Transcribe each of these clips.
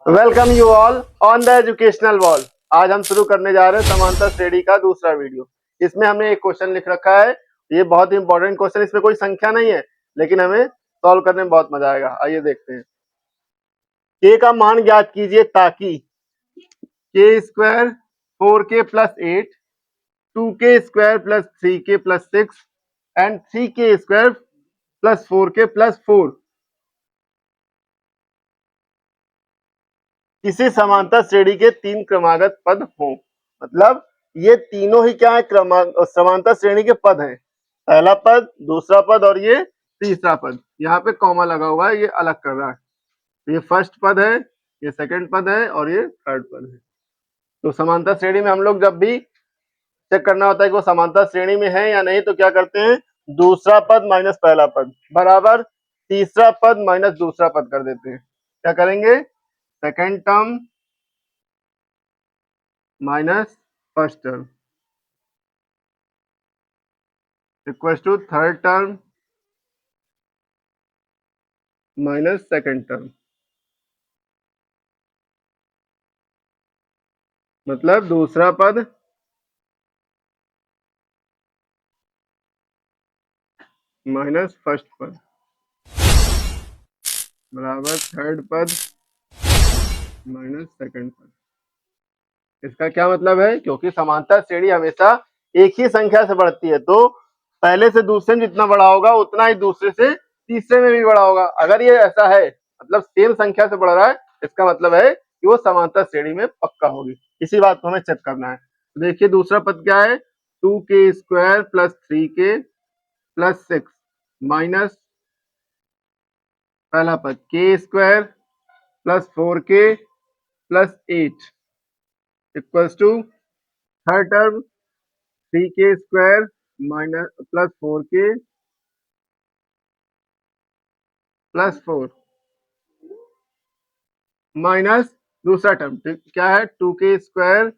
Welcome you all on the educational wall. आज हम शुरू करने जा रहे हैं समांतर श्रेणी का दूसरा वीडियो। इसमें हमने एक क्वेश्चन लिख रखा है। ये बहुत ही इंपॉर्टेंट क्वेश्चन, इसमें कोई संख्या नहीं है लेकिन हमें सॉल्व करने में बहुत मजा आएगा। आइए देखते हैं। के का मान ज्ञात कीजिए ताकि के square 4k plus 8, 2k square plus 3k plus 6 and 3k square plus 4k plus 4 किसी समांतर श्रेणी के तीन क्रमागत पद हों। मतलब ये तीनों ही क्या है, समांतर श्रेणी के पद हैं। पहला पद, दूसरा पद और ये तीसरा पद। यहाँ पे कॉमा लगा हुआ है, ये अलग कर रहा है। ये फर्स्ट पद है, ये सेकंड पद है और ये थर्ड पद है। तो समांतर श्रेणी में हम लोग जब भी चेक करना होता है कि वो समांतर श्रेणी में है या नहीं, तो क्या करते हैं, दूसरा पद माइनस पहला पद बराबर तीसरा पद माइनस दूसरा पद कर देते हैं। क्या करेंगे, second term minus first term equal to third term minus second term. मतलब दूसरा पद माइनस फर्स्ट पद बराबर थर्ड पद माइनस सेकंड पद। इसका क्या मतलब है, क्योंकि समांतर श्रेणी हमेशा एक ही संख्या से बढ़ती है, तो पहले से दूसरे में जितना बड़ा होगा उतना ही दूसरे से तीसरे में भी बड़ा होगा। अगर ये ऐसा है, मतलब सेम संख्या से बढ़ रहा है, इसका मतलब है कि वो समांतर श्रेणी में पक्का होगी। इसी बात को हमें चेक करना है। तो देखिए दूसरा पद क्या है, 2k square plus 3k plus 6 minus पहला पद k square plus 4k plus 8 equals to third term 3k square minus plus 4k plus 4 minus दूसरा टर्म क्या है, 2k square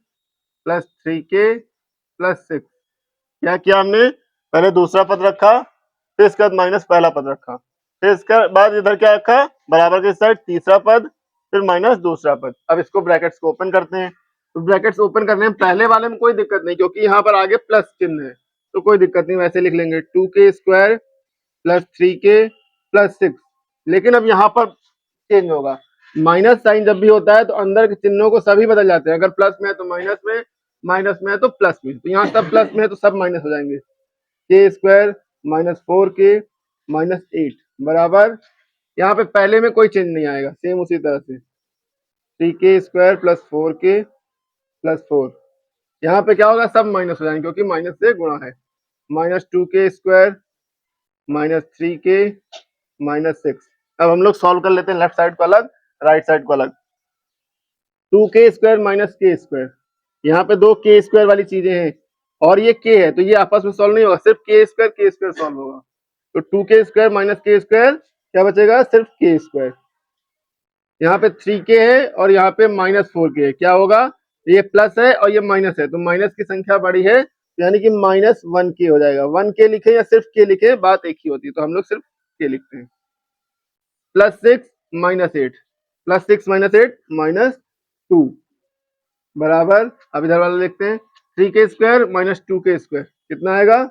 plus 3k plus 6। क्या किया हमने, पहले दूसरा पद रखा, फिर इसके बाद माइनस पहला पद रखा, फिर इसके बाद इधर क्या रखा, बराबर के साइड तीसरा पद, फिर माइनस दूसरा पद। अब इसको ब्रैकेट्स को ओपन करते हैं। तो ब्रैकेट्स ओपन करने में पहले वाले में कोई दिक्कत नहीं, क्योंकि यहाँ पर आगे प्लस चिन्ह है, तो कोई दिक्कत नहीं, वैसे लिख लेंगे 2k square plus 3k plus 6। लेकिन अब यहाँ पर चेंज होगा, माइनस साइन जब भी होता है तो अंदर के चिन्हों को सभी बदल जाते हैं। अगर प्लस में है तो माइनस में, माइनस में है तो प्लस में। तो यहाँ सब प्लस में है तो सब माइनस हो जाएंगे। के स्क्वायर माइनस 4k माइनस 8 बराबर, यहाँ पे पहले में कोई चेंज नहीं आएगा, सेम उसी तरह से 3k square plus 4k plus 4। यहाँ पे क्या होगा, सब माइनस हो जाएंगे क्योंकि माइनस से गुणा है। Minus 2k square minus 3k minus 6। अब हम लोग सॉल्व कर लेते हैं, लेफ्ट साइड को अलग राइट साइड को अलग। 2k स्क्वायर माइनस के स्क्वायर, यहाँ पे दो के स्क्वायर वाली चीजें हैं और ये के है, तो ये आपस में सॉल्व नहीं होगा, सिर्फ के स्क्वायर सॉल्व होगा। तो 2k स्क्वायर माइनस के स्क्वायर क्या बचेगा, सिर्फ के स्क्वायर। यहाँ पे 3k है और यहाँ पे माइनस 4k है, क्या होगा, ये प्लस है और ये माइनस है, तो माइनस की संख्या बड़ी है, यानी कि माइनस 1k हो जाएगा। 1k लिखे या सिर्फ k लिखे बात एक ही होती है, तो हम लोग सिर्फ k लिखते हैं। Plus 6 minus 8 plus 6 minus 8 minus 2 बराबर, अब इधर वाला लिखते हैं 3k square minus 2k square कितना आएगा,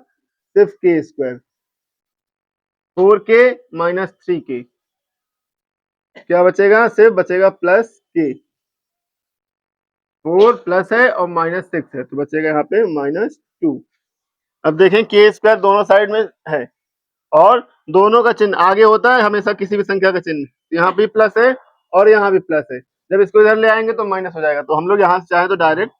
सिर्फ k square. 4k minus 3k क्या बचेगा, सिर्फ बचेगा प्लस k। 4 प्लस है और माइनस 6 है, तो बचेगा यहाँ पे माइनस 2। अब देखें k स्क्वायर दोनों साइड में है और दोनों का चिन्ह आगे होता है हमेशा किसी भी संख्या का चिन्ह, यहाँ भी प्लस है और यहाँ भी प्लस है। जब इसको इधर ले आएंगे तो माइनस हो जाएगा, तो हम लोग यहाँ से चाहे तो डायरेक्ट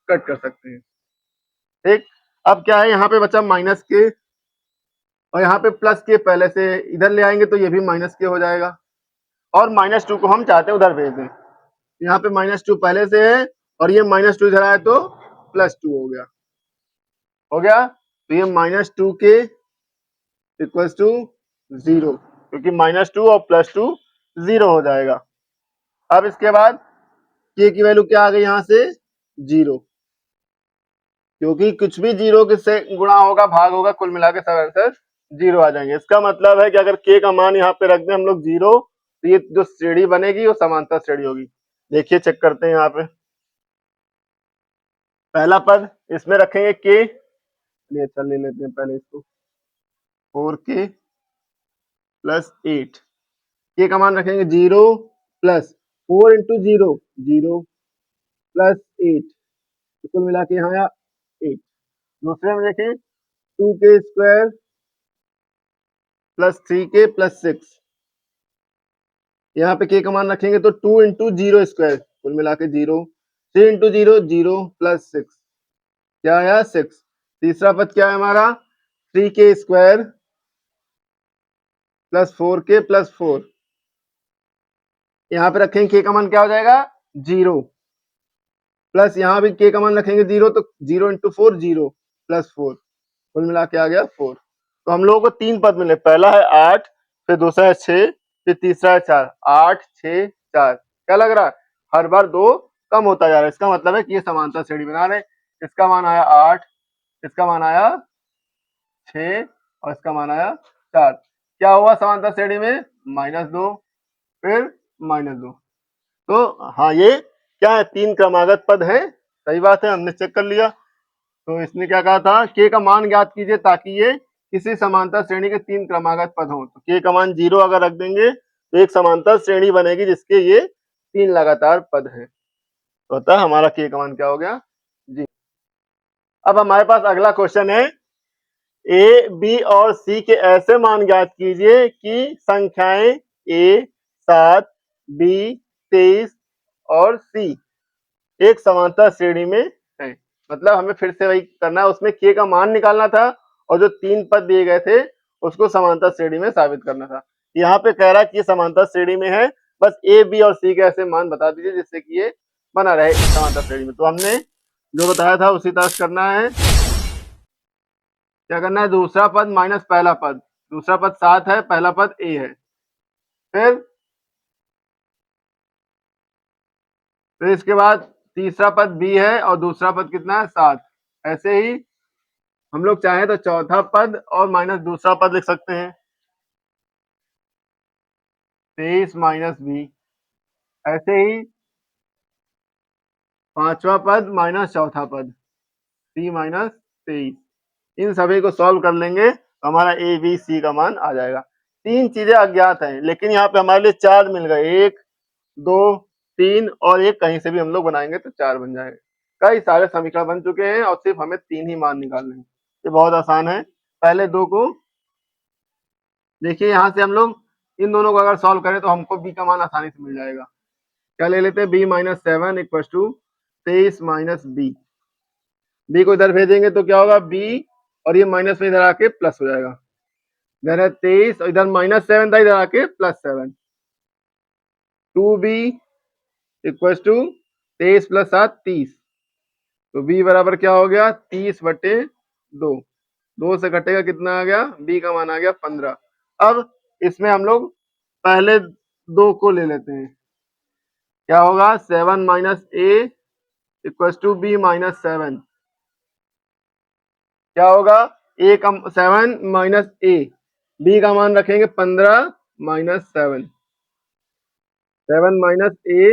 कट कर सकते हैं। ठीक, अब क्या है, यहाँ पे बचा माइनस के और यहाँ पे प्लस के, पहले से इधर ले आएंगे तो ये भी माइनस के हो जाएगा और माइनस 2 को हम चाहते हैं उधर भेज दें। यहाँ पे माइनस 2 पहले से है और ये माइनस 2 इधर आया तो प्लस 2 हो गया, तो ये माइनस 2 के इक्वल्स टू 0, क्योंकि माइनस 2 और प्लस 2 0 हो जाएगा। अब इसके बाद के की वैल्यू क्या आ गई, यहाँ से 0, क्योंकि कुछ भी 0 से गुणा होगा भाग होगा, कुल मिला के सब आंसर 0 आ जाएंगे। इसका मतलब है कि अगर के का मान यहाँ पे रख दें हम लोग 0 तो ये जो श्रेणी बनेगी वो समांतर श्रेणी होगी। देखिए चेक करते हैं यहाँ पे। पहला पद इसमें रखेंगे के, अच्छा ले लेते हैं पहले इसको, 4k प्लस 8, के का मान रखेंगे 0 प्लस 4 इंटू 0 0 प्लस 8, कुल मिला के यहाँ आया 8। दूसरे में देखें 2k square plus 3k plus 6, यहाँ पे के का मान रखेंगे तो 2 इंटू 0 स्क्वायर, कुल मिला के 0, 3 इंटू 0 0 प्लस 6, क्या आया 6। तीसरा पद क्या है हमारा 3k square plus 4k plus 4, यहाँ पे रखेंगे के का मान क्या हो जाएगा 0, प्लस यहाँ भी के का मान रखेंगे 0, तो 0 इंटू 4 0 प्लस 4, कुल मिला के आ गया 4। तो हम लोगों को 3 पद मिले, पहला है 8, फिर दूसरा है 6, फिर तीसरा है 4, 8 6 4। क्या लग रहा है हर बार 2 कम होता जा रहा है, इसका मतलब है कि ये समांतर श्रेणी बना रहे। इसका मान आया 8, इसका मान आया 6 और इसका मान आया 4। क्या हुआ समांतर श्रेणी में -2 फिर -2। तो हाँ ये क्या है 3 क्रमागत पद है, सही बात है, हमने चेक कर लिया। तो इसने क्या कहा था के का मान ज्ञात कीजिए ताकि ये किसी समांतर श्रेणी के 3 क्रमागत पद हों। तो के का मान 0 अगर रख देंगे तो एक समांतर श्रेणी बनेगी जिसके ये 3 लगातार पद हैं। तो अतः हमारा के का मान क्या हो गया जी। अब हमारे पास अगला क्वेश्चन है ए बी और सी के ऐसे मान ज्ञात कीजिए कि संख्याएं ए 7 बी 23 और सी एक समांतर श्रेणी में है। मतलब हमें फिर से वही करना है, उसमें के का मान निकालना था और जो 3 पद दिए गए थे उसको समांतर श्रेणी में साबित करना था। यहाँ पे कह रहा है कि ये समांतर श्रेणी में है, बस ए बी और सी के ऐसे मान बता दीजिए जिससे कि ये बना रहे समांतर श्रेणी में। तो हमने जो बताया था उसी तरह करना है। क्या करना है दूसरा पद माइनस पहला पद, दूसरा पद 7 है, पहला पद ए है, फिर इसके बाद तीसरा पद बी है और दूसरा पद कितना है 7। ऐसे ही हम लोग चाहें तो चौथा पद और माइनस दूसरा पद लिख सकते हैं 23 माइनस बी। ऐसे ही पांचवा पद माइनस चौथा पद सी माइनस 23। इन सभी को सॉल्व कर लेंगे तो हमारा ए बी सी का मान आ जाएगा। 3 चीजें अज्ञात हैं लेकिन यहाँ पे हमारे लिए 4 मिल गए, 1 2 3 और एक कहीं से भी हम लोग बनाएंगे तो 4 बन जाएगा। कई सारे समीकरण बन चुके हैं और सिर्फ हमें 3 ही मान निकालने हैं। ये बहुत आसान है। पहले 2 को देखिए, यहाँ से हम लोग इन दोनों को अगर सॉल्व करें तो हमको बी का मान आसानी से मिल जाएगा। क्या ले लेते हैं B minus 7 equal to 23 minus B. B को इधर भेजेंगे तो क्या होगा बी और ये माइनस में इधर आके प्लस हो जाएगा। इधर है 23 और इधर -7 था, इधर आके +7। 2b equal to 23 plus 7 30। तो b बराबर क्या हो गया 30/2। 2 से घटेगा कितना आ गया b का मान आ गया 15। अब इसमें हम लोग पहले 2 को ले लेते हैं। क्या होगा 7 minus A equal to B minus 7। क्या होगा ए का 7 माइनस ए, बी का मान रखेंगे 15 minus 7। 7 minus A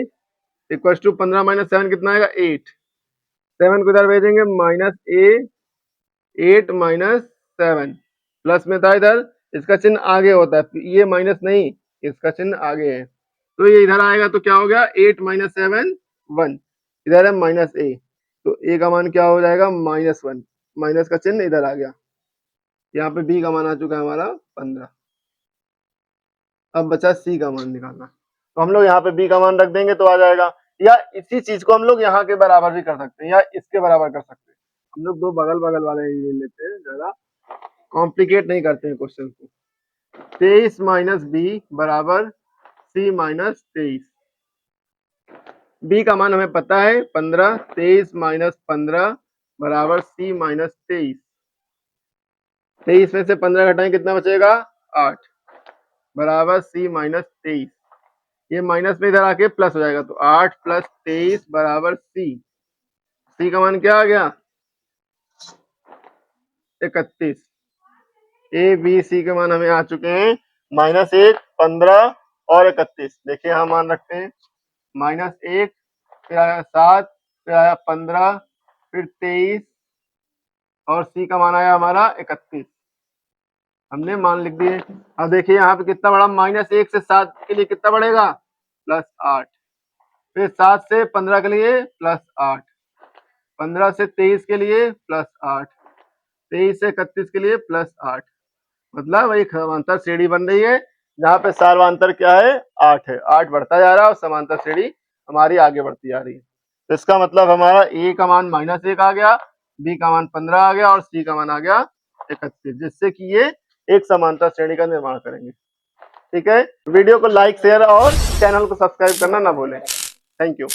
equal to 15 minus 7 कितना आएगा 8। 7 को इधर भेजेंगे माइनस ए 8 माइनस 7, प्लस में था इधर, इसका चिन्ह आगे होता है, ये माइनस नहीं, इसका चिन्ह आगे है। तो ये इधर आएगा तो क्या हो गया 8 माइनस 7 1, इधर है माइनस ए, तो ए का मान क्या हो जाएगा -1, माइनस का चिन्ह इधर आ गया। यहाँ पे बी का मान आ चुका है हमारा 15। अब बचा सी का मान निकालना, तो हम लोग यहाँ पे बी का मान रख देंगे तो आ जाएगा, या इसी चीज को हम लोग यहाँ के बराबर भी कर सकते हैं या इसके बराबर कर सकते हैं। हम लोग 2 बगल बगल वाले ही ले लेते हैं, ज्यादा कॉम्प्लिकेट नहीं करते हैं क्वेश्चन को। 23 माइनस बी बराबर सी माइनस 23। बी का मान हमें पता है 15, 23 माइनस 15 बराबर सी माइनस 23। 23 में से 15 घटाएं कितना बचेगा 8 बराबर सी माइनस 23। ये माइनस में इधर आके प्लस हो जाएगा तो 8 प्लस 23 बराबर सी। सी का मान क्या आ गया 31। ए बी सी के मान हमें आ चुके हैं -1 15 और 31। देखिए यहाँ मान रखते हैं -1, फिर आया 7, फिर आया 15, फिर 23 और सी का मान आया हमारा 31। हमने मान लिख दिए। अब देखिए यहाँ पे कितना बड़ा, -1 से 7 के लिए कितना बढ़ेगा, +8, फिर 7 से 15 के लिए +8, 15 से 23 के लिए +8, 23 से 31 के लिए +8। मतलब एक समांतर श्रेणी बन रही है जहाँ पे सार्वंतर क्या है, 8 है। 8 बढ़ता जा रहा है और समांतर श्रेणी हमारी आगे बढ़ती जा रही है। तो इसका मतलब हमारा ए का मान -1 आ गया, बी का मान 15 आ गया और सी का मान आ गया 31, जिससे कि ये एक समांतर श्रेणी का निर्माण करेंगे। ठीक है, वीडियो को लाइक शेयर और चैनल को सब्सक्राइब करना ना भूलें। Thank you.